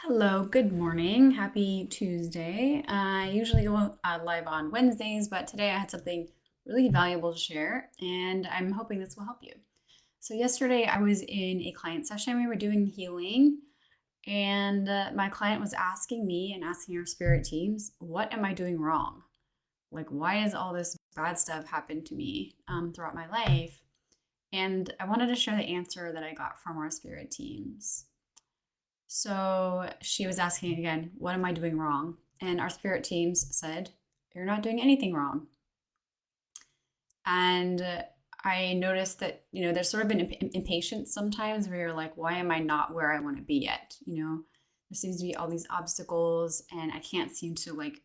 Hello, good morning. Happy Tuesday. I usually go live on Wednesdays, but today I had something really valuable to share, and I'm hoping this will help you. So, yesterday I was in a client session. We were doing healing, and my client was asking me and asking our spirit teams, what am I doing wrong? Like, why has all this bad stuff happened to me throughout my life? And I wanted to share the answer that I got from our spirit teams. So she was asking again, what am I doing wrong? And our spirit teams said, you're not doing anything wrong. And I noticed that, there's sort of an impatience sometimes where you're like, why am I not where I want to be yet? There seems to be all these obstacles and I can't seem to like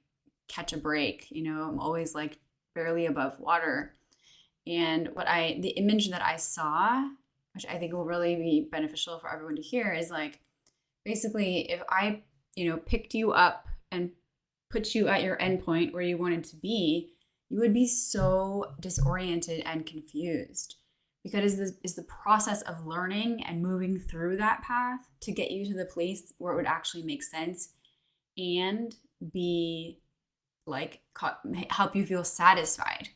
catch a break. I'm always like barely above water. And the image that I saw, which I think will really be beneficial for everyone to hear, is like, basically, if I, picked you up and put you at your endpoint where you wanted to be, you would be so disoriented and confused because this is the process of learning and moving through that path to get you to the place where it would actually make sense and be like help you feel satisfied.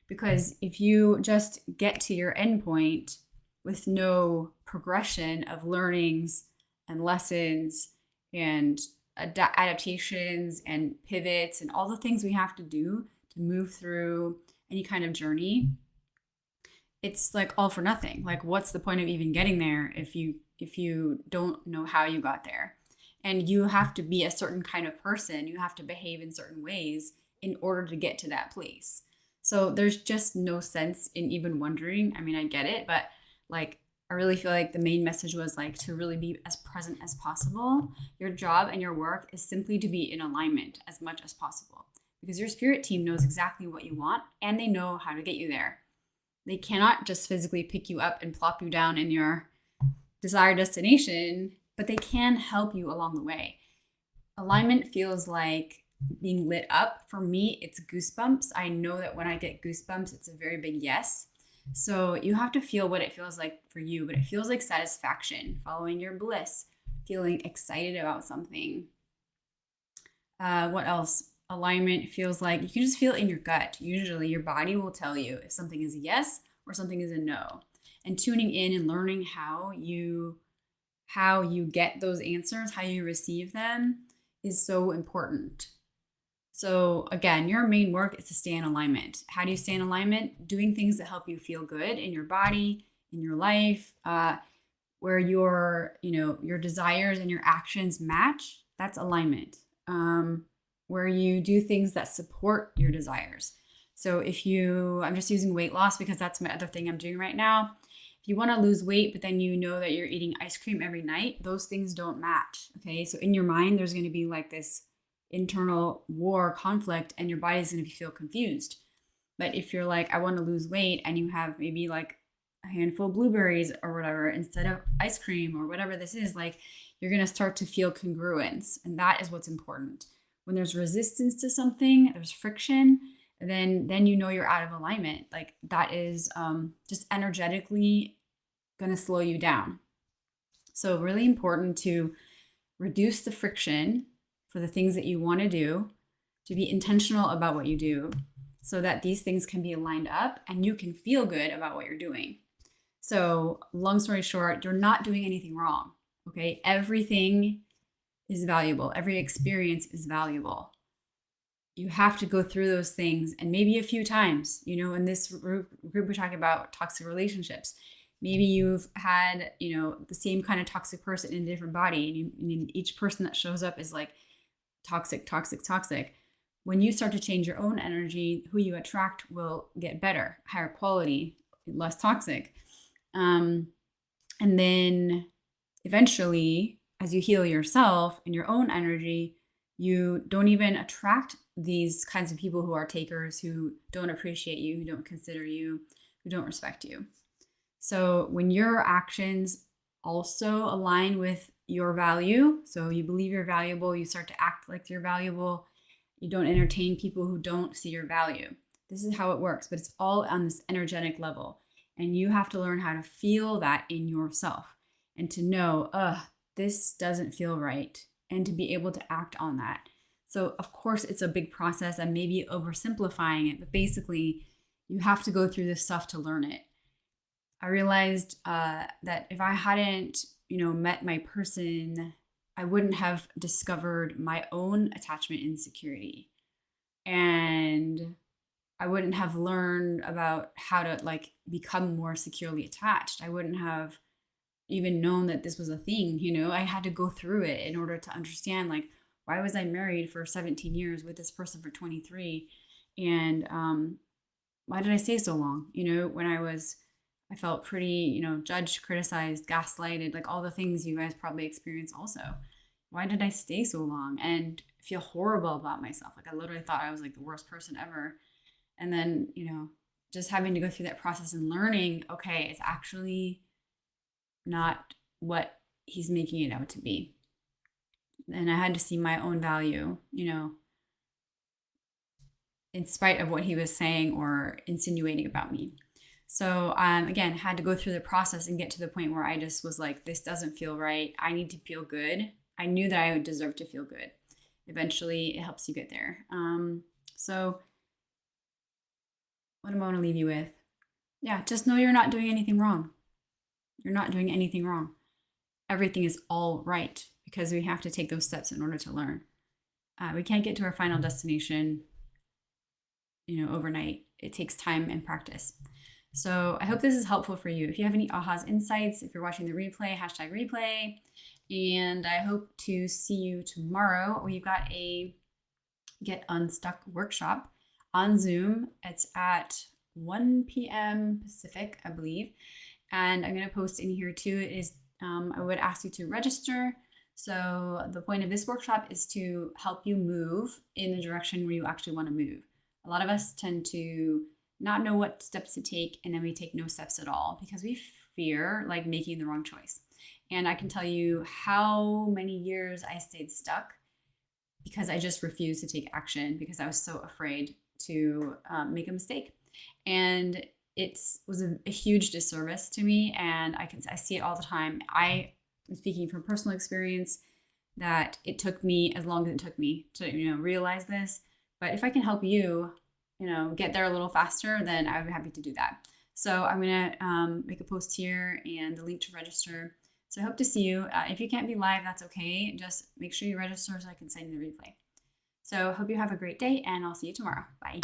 Because if you just get to your endpoint with no progression of learnings and lessons and adaptations and pivots and all the things we have to do to move through any kind of journey, it's like all for nothing. Like, what's the point of even getting there if you don't know how you got there? And you have to be a certain kind of person, you have to behave in certain ways in order to get to that place. So there's just no sense in even wondering. I mean, I get it, but like, I really feel like the main message was like to really be as present as possible. Your job and your work is simply to be in alignment as much as possible because your spirit team knows exactly what you want and they know how to get you there. They cannot just physically pick you up and plop you down in your desired destination, but they can help you along the way. Alignment feels like being lit up. For me, it's goosebumps. I know that when I get goosebumps, it's a very big yes. So you have to feel what it feels like for you, but it feels like satisfaction, following your bliss, feeling excited about something. What else? Alignment feels like you can just feel it in your gut. Usually, your body will tell you if something is a yes or something is a no. And tuning in and learning how you get those answers, how you receive them is so important. So again, your main work is to stay in alignment. How do you stay in alignment? Doing things that help you feel good in your body, in your life, where your desires and your actions match. That's alignment. Where you do things that support your desires. So I'm just using weight loss because that's my other thing I'm doing right now. If you want to lose weight, but then you know that you're eating ice cream every night, those things don't match. Okay. So in your mind, there's going to be like this internal war conflict and your body's going to feel confused. But if you're like, I want to lose weight and you have maybe like a handful of blueberries or whatever instead of ice cream or whatever this is, like you're going to start to feel congruence. And that is what's important. When there's resistance to something, there's friction, then you know you're out of alignment. Like that is just energetically going to slow you down. So really important to reduce the friction for the things that you want to do, to be intentional about what you do so that these things can be lined up and you can feel good about what you're doing. So, long story short, you're not doing anything wrong. Okay. Everything is valuable, every experience is valuable. You have to go through those things and maybe a few times. In this group we're talking about toxic relationships. Maybe you've had, the same kind of toxic person in a different body, and each person that shows up is like toxic, toxic, toxic. When you start to change your own energy, who you attract will get better, higher quality, less toxic. And then eventually, as you heal yourself and your own energy, you don't even attract these kinds of people who are takers, who don't appreciate you, who don't consider you, who don't respect you. So when your actions also align with your value, so you believe you're valuable, you start to act like you're valuable, you don't entertain people who don't see your value. This is how it works, but it's all on this energetic level. And you have to learn how to feel that in yourself and to know, this doesn't feel right. and to be able to act on that. So, of course, it's a big process and maybe oversimplifying it, but basically, you have to go through this stuff to learn it. I realized that if I hadn't, met my person, I wouldn't have discovered my own attachment insecurity. And I wouldn't have learned about how to like become more securely attached. I wouldn't have even known that this was a thing, I had to go through it in order to understand like why was I married for 17 years with this person for 23, and why did I stay so long? When I felt pretty, judged, criticized, gaslighted, like all the things you guys probably experience also. Why did I stay so long and feel horrible about myself? Like I literally thought I was like the worst person ever. And then, just having to go through that process and learning, okay, it's actually not what he's making it out to be. And I had to see my own value, in spite of what he was saying or insinuating about me. So again, had to go through the process and get to the point where I just was like, this doesn't feel right. I need to feel good. I knew that I would deserve to feel good. Eventually, it helps you get there. So what am I going to leave you with? Yeah, just know you're not doing anything wrong. You're not doing anything wrong. Everything is all right because we have to take those steps in order to learn. We can't get to our final destination, overnight. It takes time and practice. So I hope this is helpful for you. If you have any ahas, insights, if you're watching the replay, #replay. And I hope to see you tomorrow. We've got a Get Unstuck workshop on Zoom. It's at 1 p.m. Pacific, I believe. And I'm going to post in here too. It is, I would ask you to register. So the point of this workshop is to help you move in the direction where you actually want to move. A lot of us tend to not know what steps to take, and then we take no steps at all because we fear like making the wrong choice. And I can tell you how many years I stayed stuck because I just refused to take action because I was so afraid to make a mistake. And it was a huge disservice to me, and I see it all the time. I am speaking from personal experience that it took me as long as it took me to realize this. But if I can help you, get there a little faster, then I would be happy to do that. So I'm gonna make a post here and the link to register. So I hope to see you. If you can't be live, that's okay. Just make sure you register so I can send you the replay. So hope you have a great day, and I'll see you tomorrow. Bye.